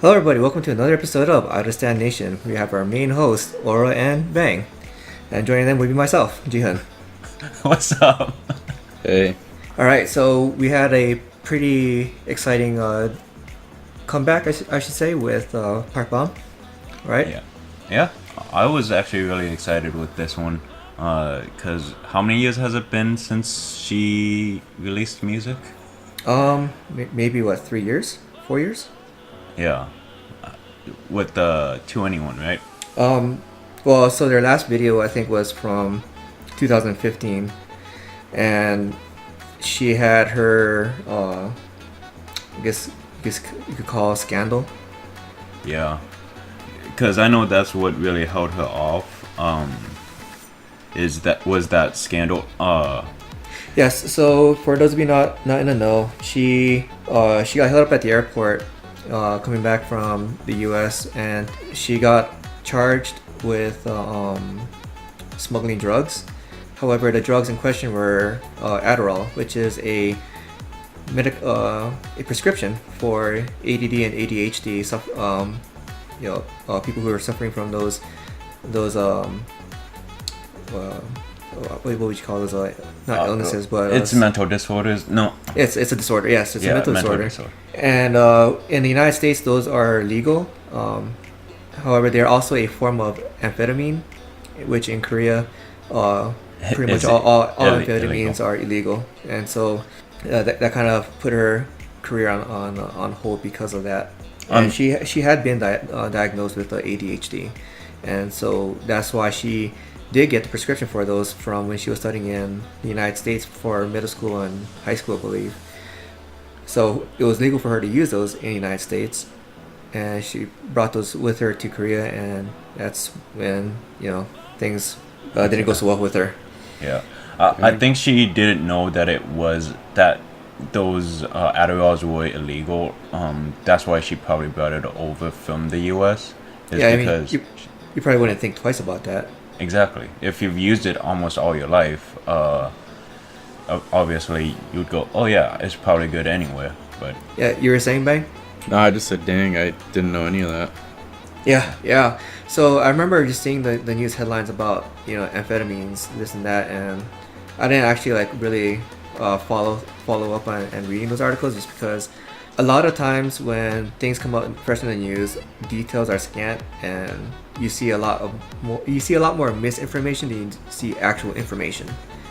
Hello, everybody. Welcome to another episode of Out of Stand Nation. We have our main host, Aura and Bang. And joining them will be myself, Jihan. What's up? Hey. Alright, so we had a pretty exciting comeback, I should say, with Park Bom, right? Yeah. I was actually really excited with this one. Because how many years has it been since she released music? Maybe, 3 years? 4 years? Yeah. With the 2NE1, right? Well, so their last video, I think, was from 2015. And she had her, I guess you could call it scandal. Yeah. Because I know that's what really held her off. Was that scandal. Yes, so for those of you not in the know, she got held up at the airport coming back from the US, and she got charged with smuggling drugs. However, the drugs in question were Adderall, which is a prescription for ADD and ADHD, people who are suffering from those what would you call those? Not illnesses, but it's mental disorders. No, it's a disorder. Yes, it's a mental disorder. And in the United States, those are legal. However, they're also a form of amphetamine, which in Korea, pretty much all amphetamines are illegal. And so that kind of put her career on hold because of that. And she had been diagnosed with ADHD, and so that's why she did get the prescription for those from when she was studying in the United States for middle school and high school, I believe. So it was legal for her to use those in the United States, and she brought those with her to Korea, and that's when things didn't go so well with her. Yeah, I think she didn't know that those Adderalls were illegal. That's why she probably brought it over from the US. Because you probably wouldn't think twice about that. Exactly. If you've used it almost all your life, obviously you'd go, oh yeah, it's probably good anywhere. But yeah, you were saying, Bang? No, I just said, dang, I didn't know any of that. Yeah. So I remember just seeing the news headlines about amphetamines, this and that, and I didn't actually really follow up on and reading those articles, just because a lot of times when things come out fresh in the news, details are scant, and you see a lot more misinformation than you see actual information.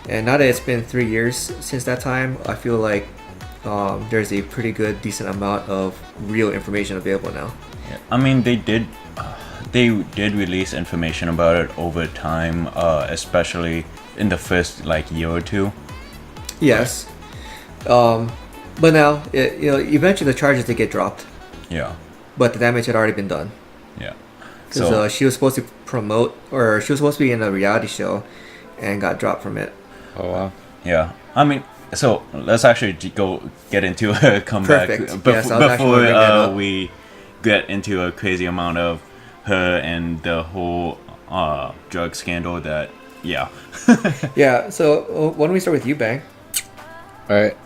And now that it's been 3 years since that time, I feel like there's a pretty good decent amount of real information available now. Yeah. I mean, they did release information about it over time, especially in the first year or two. Yes. But now, eventually the charges did get dropped. Yeah. But the damage had already been done. Yeah. Because she was supposed to she was supposed to be in a reality show, and got dropped from it. Oh wow. Yeah. I mean, so let's actually get into a comeback. Perfect. Before we get into a crazy amount of her and the whole drug scandal that. Yeah. Yeah. So why don't we start with you, Bang? All right.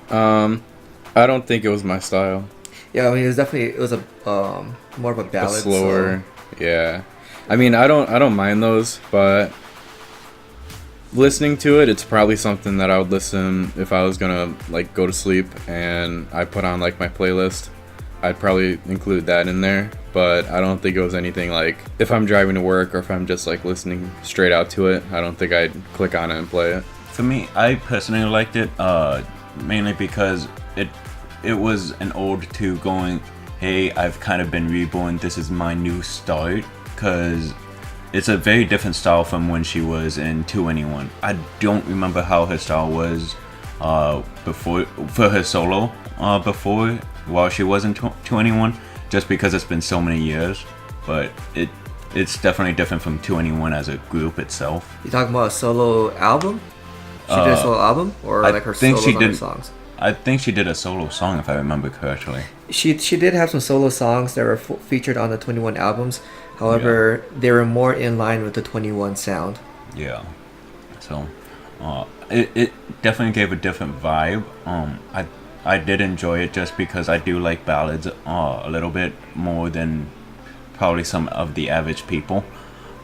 I don't think it was my style. Yeah, I mean, it was a more of a ballad. Slower. So. Yeah. I mean, I don't mind those, but listening to it, it's probably something that I would listen if I was gonna go to sleep and I put on my playlist. I'd probably include that in there, but I don't think it was anything if I'm driving to work or if I'm just listening straight out to it. I don't think I'd click on it and play it. For me, I personally liked it mainly because it was an ode to going, hey, I've kind of been reborn, this is my new start, because it's a very different style from when she was in 2NE1. I don't remember how her style was before for her solo before while she was in 2NE1, just because it's been so many years. But it's definitely different from 2NE1 as a group itself. You talking about a solo album? She did a solo album, or her solos on her songs? I think she did a solo song, if I remember correctly. She did have some solo songs that were featured on the 2NE1 albums. However, they were more in line with the 2NE1 sound. Yeah. So, it definitely gave a different vibe. I did enjoy it just because I do like ballads a little bit more than probably some of the average people.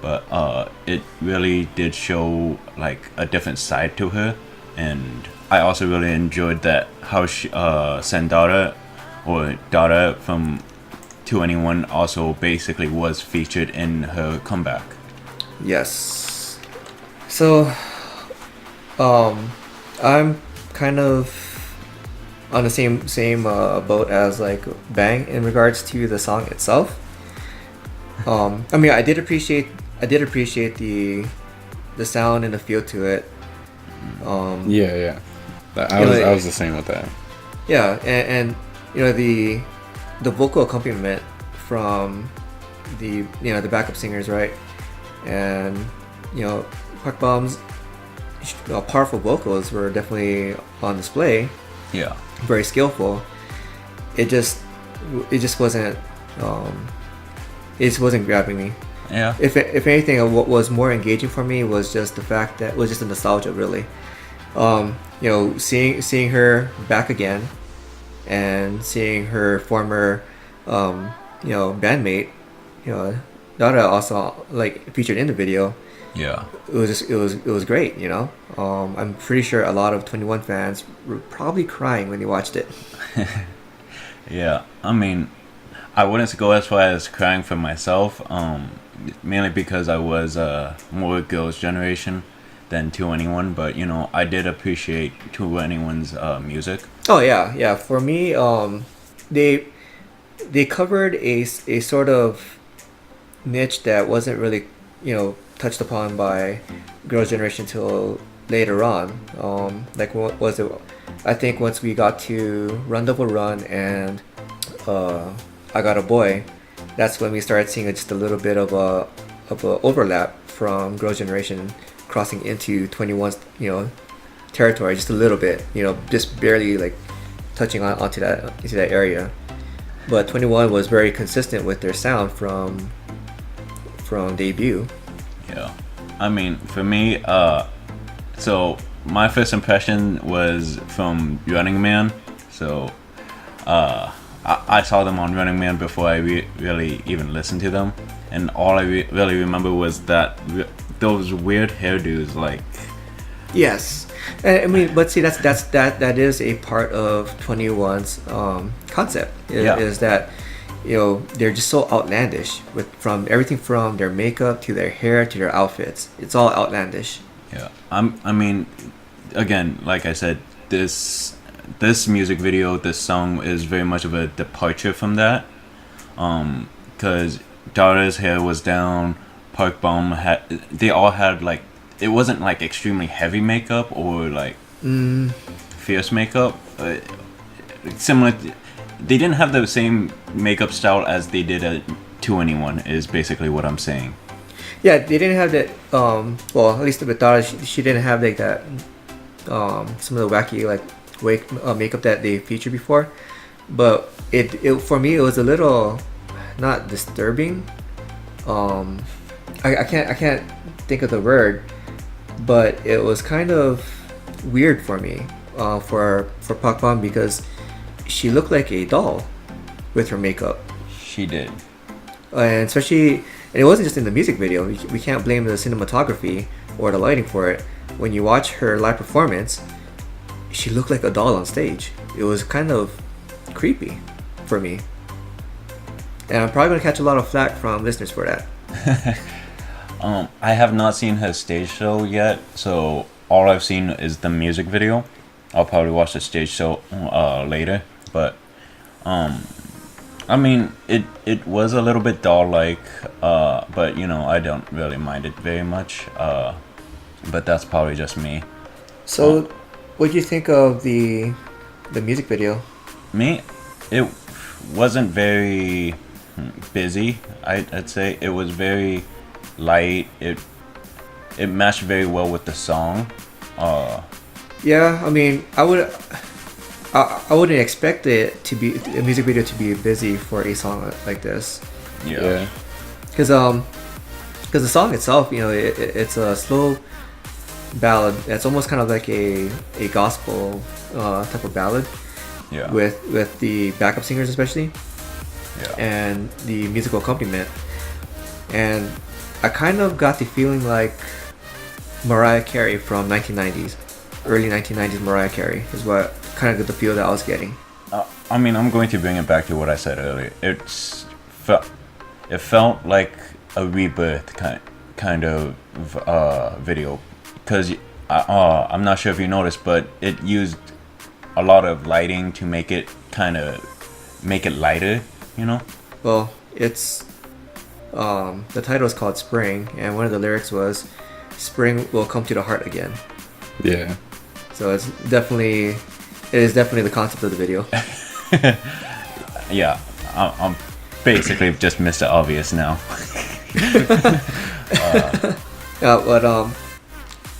But it really did show like a different side to her, and I also really enjoyed that how Sandara or Dara from To Anyone also basically was featured in her comeback. Yes. So, I'm kind of on the same boat as like Bang in regards to the song itself. I mean, I did appreciate the sound and the feel to it. Yeah. I was the same with that. Yeah, and the vocal accompaniment from the backup singers, right? And Park Bom's powerful vocals were definitely on display. Yeah. Very skillful. It just wasn't grabbing me. Yeah. If anything, what was more engaging for me was just the fact that was just the nostalgia, really. Seeing her back again, and seeing her former, bandmate, Dara also like featured in the video. Yeah. It was great. I'm pretty sure a lot of 21 fans were probably crying when they watched it. Yeah. I mean, I wouldn't go as far as crying for myself. Mainly because I was more Girls' Generation than 2NE1, but I did appreciate 2NE1's music. Oh yeah. For me, they covered a sort of niche that wasn't really touched upon by Girls' Generation till later on. Like what was it? I think once we got to Run Double Run and I Got a Boy, that's when we started seeing just a little bit of a overlap from Girls' Generation crossing into 21's territory, just a little bit, just barely like touching onto that area. But 21 was very consistent with their sound from debut. Yeah, I mean, for me, so my first impression was from Running Man. So I saw them on Running Man before I really even listened to them, and all I really remember was that those weird hairdos, like. Yes, I mean, but see, that is a part of 21's concept. Is that they're just so outlandish from everything from their makeup to their hair to their outfits. It's all outlandish. Yeah, I mean, again, like I said, this music video, this song is very much of a departure from that, because Dara's hair was down, Park Bom they all had like, it wasn't like extremely heavy makeup or like fierce makeup, similar. They didn't have the same makeup style as they did at 2NE1 is basically what I'm saying. Yeah, they didn't have that. Well, at least with Dara, she didn't have like that. Some of the wacky like makeup that they featured before, but it for me it was a little not disturbing. I can't think of the word, but it was kind of weird for me for Park Bom, because she looked like a doll with her makeup. She did, and especially, and it wasn't just in the music video. We can't blame the cinematography or the lighting for it. When you watch her live performance, she looked like a doll on stage. It was kind of creepy for me. And I'm probably going to catch a lot of flack from listeners for that. I have not seen her stage show yet, so all I've seen is the music video. I'll probably watch the stage show later, but I mean, it was a little bit doll-like, but I don't really mind it very much. But that's probably just me. So, what do you think of the music video? Me, it wasn't very busy. I'd say it was very light. It matched very well with the song. Yeah, I mean, I wouldn't expect it to be a music video to be busy for a song like this. Yeah. Because the song itself, it's a slow ballad. It's almost kind of like a gospel type of ballad, Yeah. With the backup singers especially. Yeah. And the musical accompaniment. And I kind of got the feeling like Mariah Carey from 1990s. Early 1990s Mariah Carey is what kind of the feel that I was getting. I mean, I'm going to bring it back to what I said earlier. It felt like a rebirth kind of video, because I'm not sure if you noticed, but it used a lot of lighting to make it lighter, you know. Well, it's the title is called Spring, and one of the lyrics was "Spring will come to the heart again." Yeah. So it is definitely the concept of the video. Yeah, I'm basically just Mr. Obvious now. But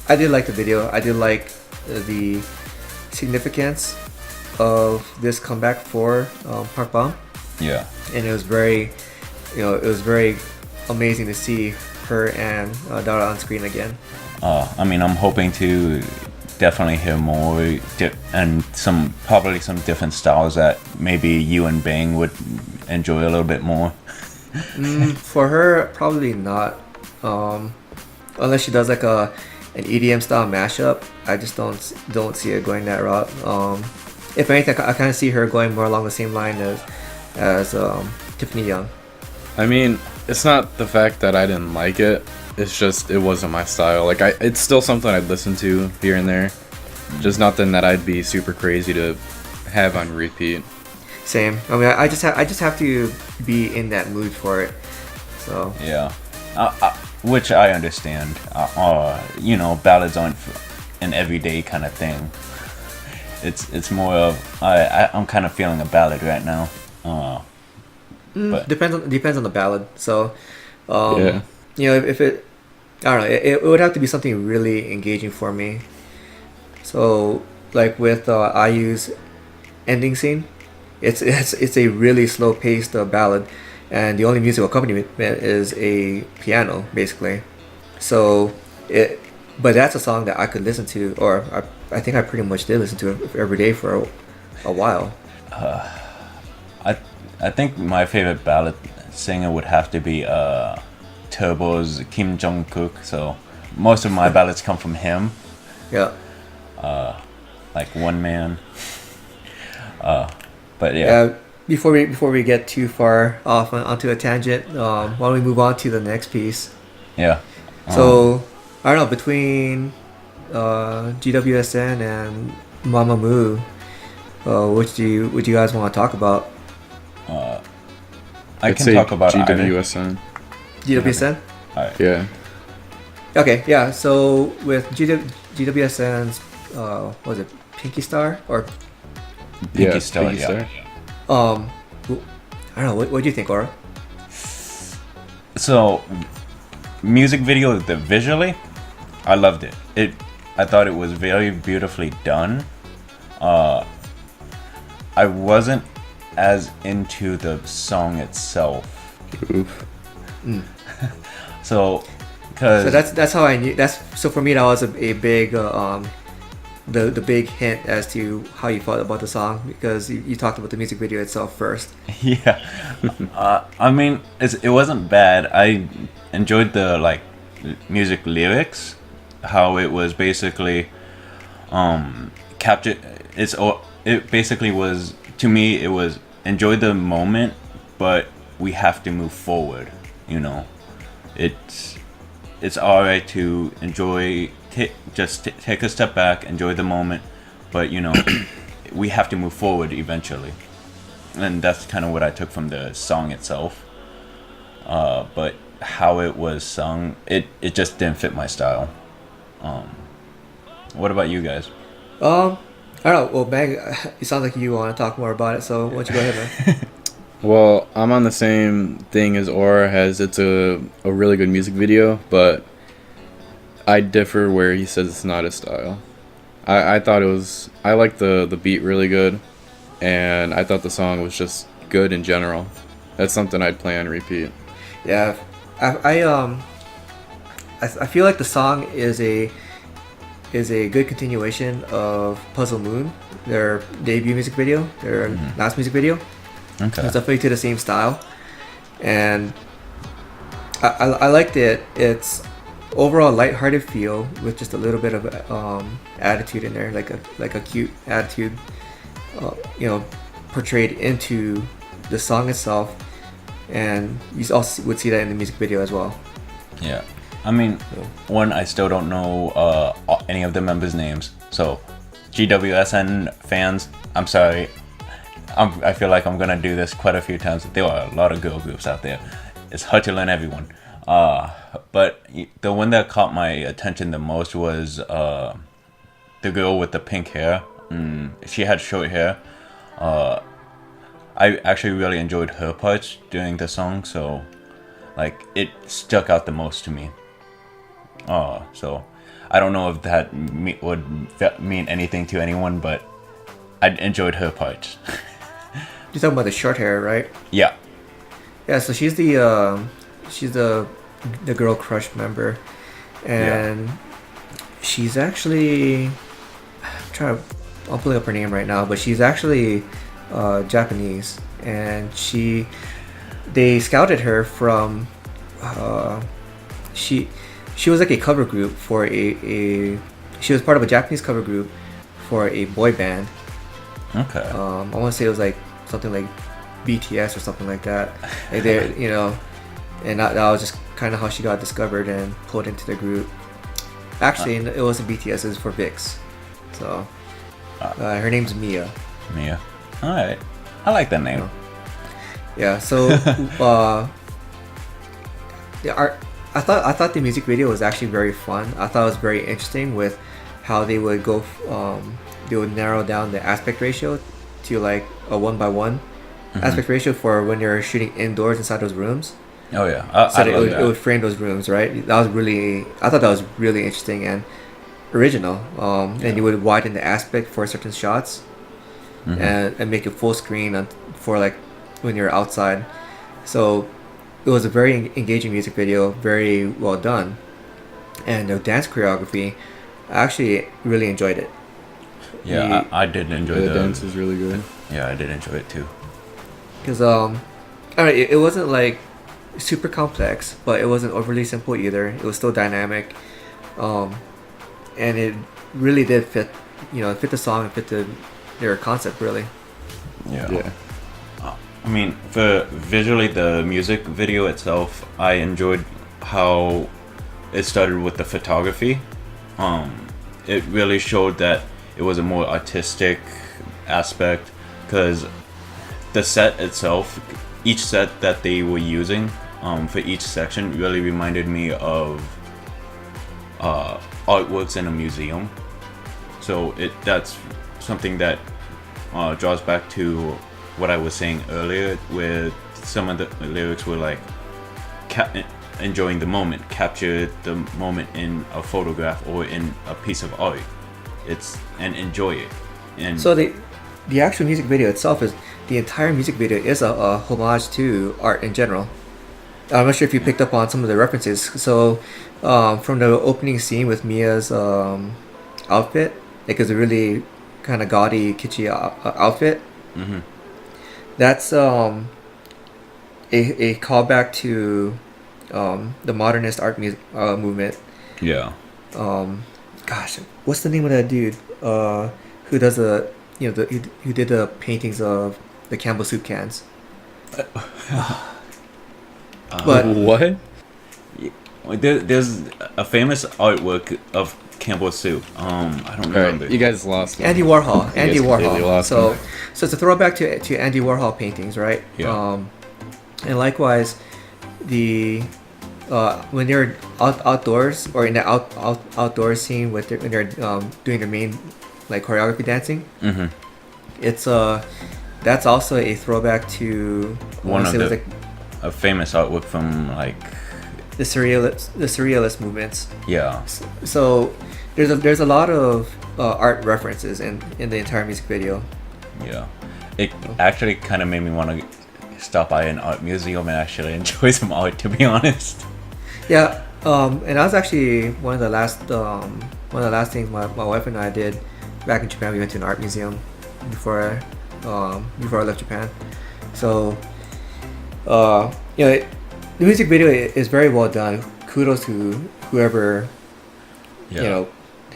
I did like the video. I did like the significance of this comeback for Park Bom. Yeah. And it was very amazing to see her and Dara on screen again. I mean, I'm hoping to definitely hear more and probably some different styles that maybe you and Bang would enjoy a little bit more. For her, probably not. Unless she does like an EDM style mashup. I just don't see it going that route. If anything, I kind of see her going more along the same line as Tiffany Young. I mean, it's not the fact that I didn't like it. It's just it wasn't my style. Like it's still something I'd listen to here and there. Just nothing that I'd be super crazy to have on repeat. Same. I mean, I just have to be in that mood for it. So yeah, which I understand. You know, ballads aren't an everyday kind of thing. It's more of I'm kind of feeling a ballad right now. But depends on the ballad. So yeah. You know, if it, I don't know, it would have to be something really engaging for me. So, like with IU's ending scene, it's a really slow paced ballad, and the only musical accompaniment is a piano, basically. So but that's a song that I could listen to, or I think I pretty much did listen to it every day for a while. I think my favorite ballad singer would have to be Turbo's Kim Jong-kook, so most of my ballads come from him. Yeah. Like One Man. But yeah. Before we get too far off onto a tangent, why don't we move on to the next piece? Yeah. So I don't know, between GWSN and MAMAMOO, which would you guys want to talk about? I can talk about GWSN. GWSN? Alright. Yeah. Okay, yeah. So with GWSN's, what was it, Pinky Star or? Pinky Star. Pinky Star. I don't know. What do you think, Aura? So, music video, visually, I loved it. I thought it was very beautifully done. I wasn't as into the song itself. Oof. So that's how I knew. So for me that was a big the big hint as to how you felt about the song, because you talked about the music video itself first. Yeah. I mean, it wasn't bad. I enjoyed the music lyrics, how it was basically captured. It basically was, to me, it was enjoy the moment, but we have to move forward. You know, it's alright to enjoy. Just take a step back, enjoy the moment, but you know, we have to move forward eventually, and that's kind of what I took from the song itself. But how it was sung, it just didn't fit my style. What about you guys? I don't know. Well, Meg, it sounds like you want to talk more about it, so why don't you go ahead, man? Well, I'm on the same thing as Aura has. It's a really good music video, but I differ where he says it's not his style. I thought it was... I liked the beat really good, and I thought the song was just good in general. That's something I'd play on repeat. Yeah, I feel like the song is is a good continuation of Puzzle Moon, their debut music video, their last music video. Okay. It's definitely to the same style, and I liked it. It's overall lighthearted feel with just a little bit of attitude in there, like a cute attitude, portrayed into the song itself, and you also would see that in the music video as well. Yeah, I mean, one, I still don't know any of the members' names, so GWSN fans, I'm sorry. I feel like I'm gonna do this quite a few times. There are a lot of girl groups out there. It's hard to learn everyone. But the one that caught my attention the most was the girl with the pink hair. She had short hair. I actually really enjoyed her parts during the song, so like it stuck out the most to me. So I don't know if that would mean anything to anyone, but I enjoyed her parts. You're talking about the short hair, right? Yeah. Yeah. So she's the Girl Crush member, and she's actually I'll pull up her name right now, but she's actually Japanese, and they scouted her from she was like a cover group for she was part of a Japanese cover group for a boy band. Okay. I want to say it was like something like BTS or something like that. Like they, and that was just kind of how she got discovered and pulled into the group. Actually, it wasn't BTS; it was for VIX. So her name's Mia. Mia. All right. I like that name. Yeah. So I thought the music video was actually very fun. I thought it was very interesting with how they would go. They would narrow down the aspect ratio to like a 1:1 aspect ratio for when you're shooting indoors inside those rooms. Oh yeah, so it would frame those rooms, right? I thought that was really interesting and original. And you would widen the aspect for certain shots, and make it full screen for like when you're outside. So it was a very engaging music video, very well done, and the dance choreography, I actually really enjoyed it. Yeah, I did enjoy the dance is really good. Yeah, I did enjoy it too. Because it wasn't like super complex, but it wasn't overly simple either. It was still dynamic, and it really did fit the song and fit their concept really. Yeah. I mean, for visually the music video itself, I enjoyed how it started with the photography. It really showed that it was a more artistic aspect, because the set itself, each set that they were using for each section really reminded me of artworks in a museum. So that's something that draws back to what I was saying earlier, where some of the lyrics were like enjoying the moment, capture the moment in a photograph or in a piece of art. And enjoy it. And so the actual music video itself the entire music video is a homage to art in general. I'm not sure if you picked up on some of the references. So from the opening scene with Mia's outfit, like it's a really kind of gaudy, kitschy outfit. That's a callback to the modernist art movement. Yeah. Gosh, what's the name of that dude who does who did the paintings of the Campbell soup cans? But what? There's a famous artwork of Campbell soup. I don't remember. You guys lost me. Andy Warhol. Andy Warhol. Lost so me. So it's a throwback to Andy Warhol paintings, right? Yeah. And likewise, when they're outdoors or in the outdoor scene when they're doing their main like choreography dancing, it's that's also a throwback to one of a famous artwork from like the surrealist movements. Yeah. So there's a lot of art references in the entire music video. Yeah. It actually kind of made me want to stop by an art museum and actually enjoy some art, to be honest. Yeah, And that was actually one of the last things my wife and I did back in Japan. We went to an art museum before I left Japan. So, the music video is very well done. Kudos to whoever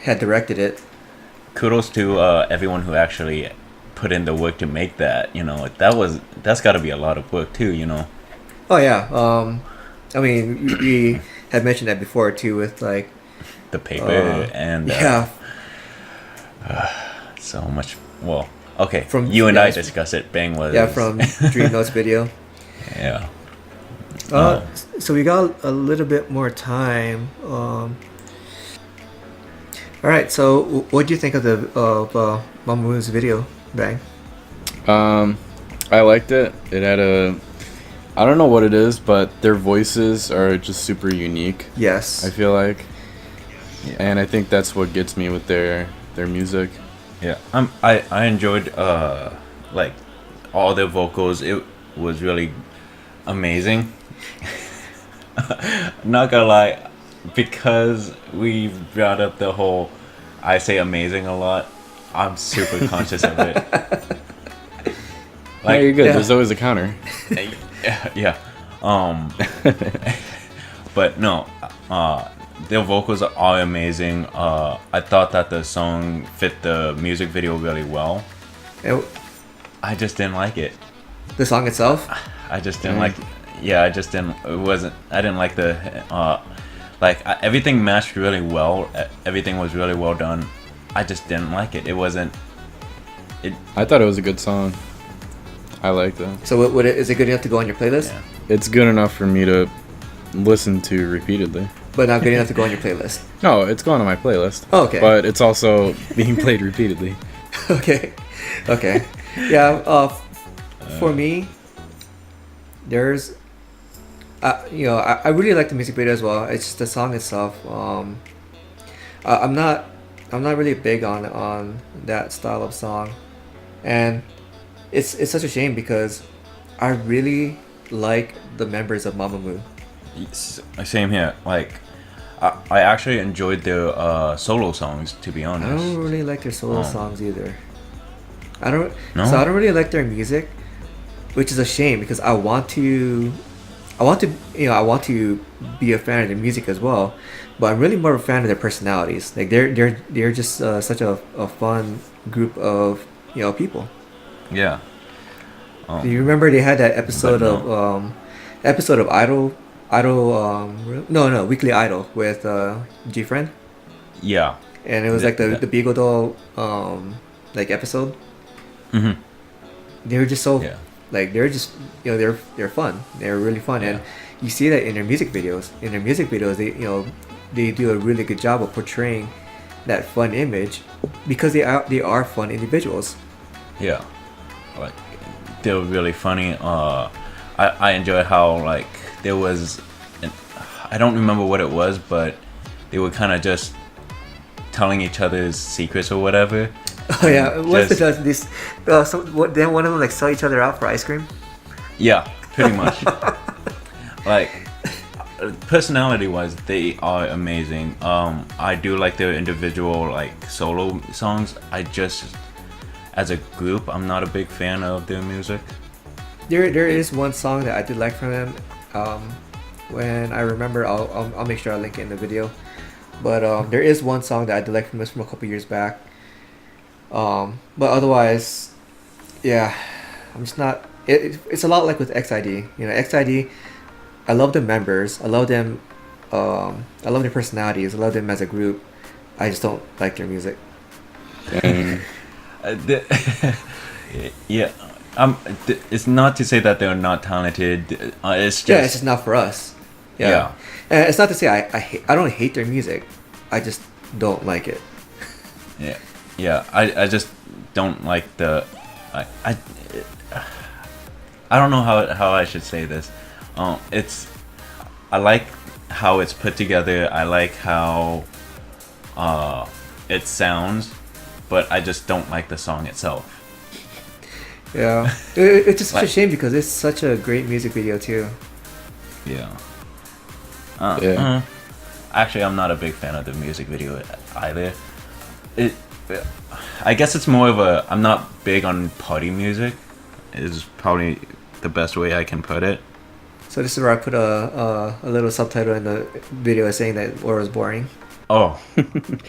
had directed it. Kudos to everyone who actually put in the work to make that. That's got to be a lot of work too. Oh yeah. I mean, we had mentioned that before too, with like the paper and so much. Well, okay. From you and I discussed it. Bang was from Dream Notes video. Yeah. So we got a little bit more time. All right. So, what do you think of MAMAMOO's video, Bang? I liked it. It had I don't know what it is, but their voices are just super unique. Yes. I feel like, and I think that's what gets me with their music. Yeah. I enjoyed like all their vocals. It was really amazing. Not gonna lie, because we brought up the whole I say amazing a lot, I'm super conscious of it. Like, you're good. There's always a counter. Yeah. But no, their vocals are amazing. I thought that the song fit the music video really well. I just didn't like it. The song itself? I just didn't like. Yeah, I just didn't. It wasn't. I didn't like the. Everything matched really well. Everything was really well done. I just didn't like it. It wasn't. I thought it was a good song. I liked it. So, is it good enough to go on your playlist? Yeah. It's good enough for me to listen to repeatedly. But not good enough to go on your playlist? No, it's going on my playlist. Oh, okay. But it's also being played repeatedly. Okay. Yeah. For me, there's, I really like the music video as well. It's just the song itself. I'm not really big on that style of song, and it's such a shame because I really like the members of MAMAMOO. Same here. Like, I actually enjoyed their solo songs, to be honest. I don't really like their solo songs either. I don't really like their music, which is a shame because I want to be a fan of their music as well, but I'm really more of a fan of their personalities. Like they're just such a fun group of people. Yeah. Do you remember they had that episode of Weekly Idol with G-Friend? Yeah. And it was like the Beagle Doll episode. Mm-hmm. They were just so they're just they're fun. They're really fun, and you see that in their music videos. In their music videos, they do a really good job of portraying that fun image because they are fun individuals. Yeah, like they were really funny. I enjoy how like there was, I don't remember what it was, but they were kind of just telling each other's secrets or whatever. Oh yeah, what's this? Then one of them sell each other out for ice cream. Yeah, pretty much. Like personality-wise, they are amazing. I do like their individual solo songs. I just, as a group, I'm not a big fan of their music. There is one song that I did like from them. When I remember, I'll make sure I link it in the video. But there is one song that I did like from a couple years back. But otherwise, yeah, I'm just not. It's a lot like with XID. XID. I love the members. I love them. I love their personalities. I love them as a group. I just don't like their music. Yeah. It's not to say that they're not talented. It's just it's just not for us. Yeah. And it's not to say I don't hate their music. I just don't like it. Yeah. I just don't like the. I don't know how I should say this. I like how it's put together. I like how it sounds, but I just don't like the song itself. Yeah, it's just such a shame because it's such a great music video too. Yeah. actually, I'm not a big fan of the music video either. I guess it's more of a, I'm not big on party music, is probably the best way I can put it. So this is where I put a little subtitle in the video saying that Aura is boring. Oh.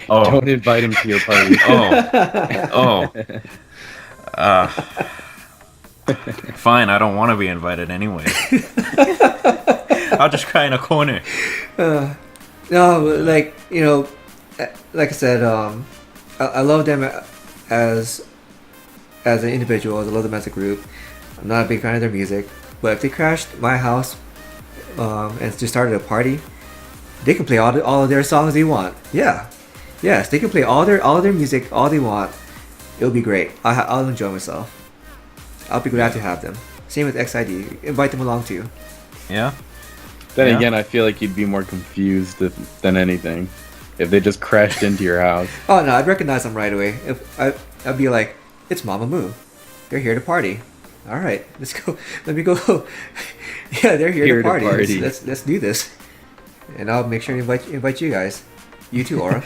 Don't invite him to your party. Fine, I don't want to be invited anyway. I'll just cry in a corner. No, like, you know, like I said, I love them as an individual. I love them as a group. I'm not a big fan of their music, but if they crashed my house and just started a party, they can play all of their songs they want. Yes, they can play all of their music all they want. It'll be great. I'll enjoy myself. I'll be glad to have them. Same with XID. Invite them along too. Yeah. Then again, I feel like you'd be more confused than anything if they just crashed into your house. Oh no, I'd recognize them right away. I'd be like, it's MAMAMOO. They're here to party. All right, let's go. Let me go. Yeah, they're here to party. Let's do this. And I'll make sure to invite you guys. You too, Aura.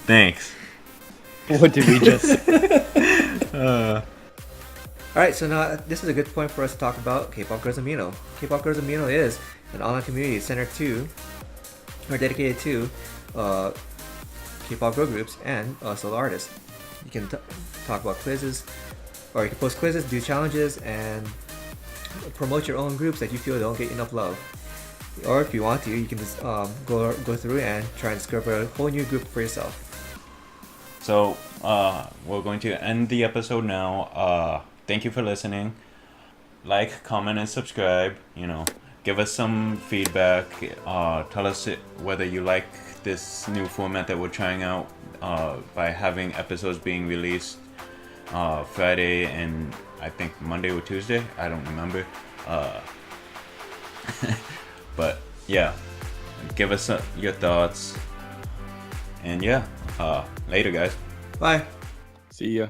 Thanks. What did we just Alright, so now this is a good point for us to talk about Kpop Girls Amino. Kpop Girls Amino is an online community dedicated to K-pop girl groups and solo artists. You can talk about quizzes, or you can post quizzes, do challenges, and promote your own groups that you feel don't get enough love. Or if you want to, you can just go through and try and discover a whole new group for yourself. So, we're going to end the episode now. Thank you for listening. Like, comment, and subscribe. You know, give us some feedback. Tell us whether you like this new format that we're trying out by having episodes being released Friday and I think Monday or Tuesday. I don't remember. But yeah, give us your thoughts. And yeah, later guys. Bye. See ya.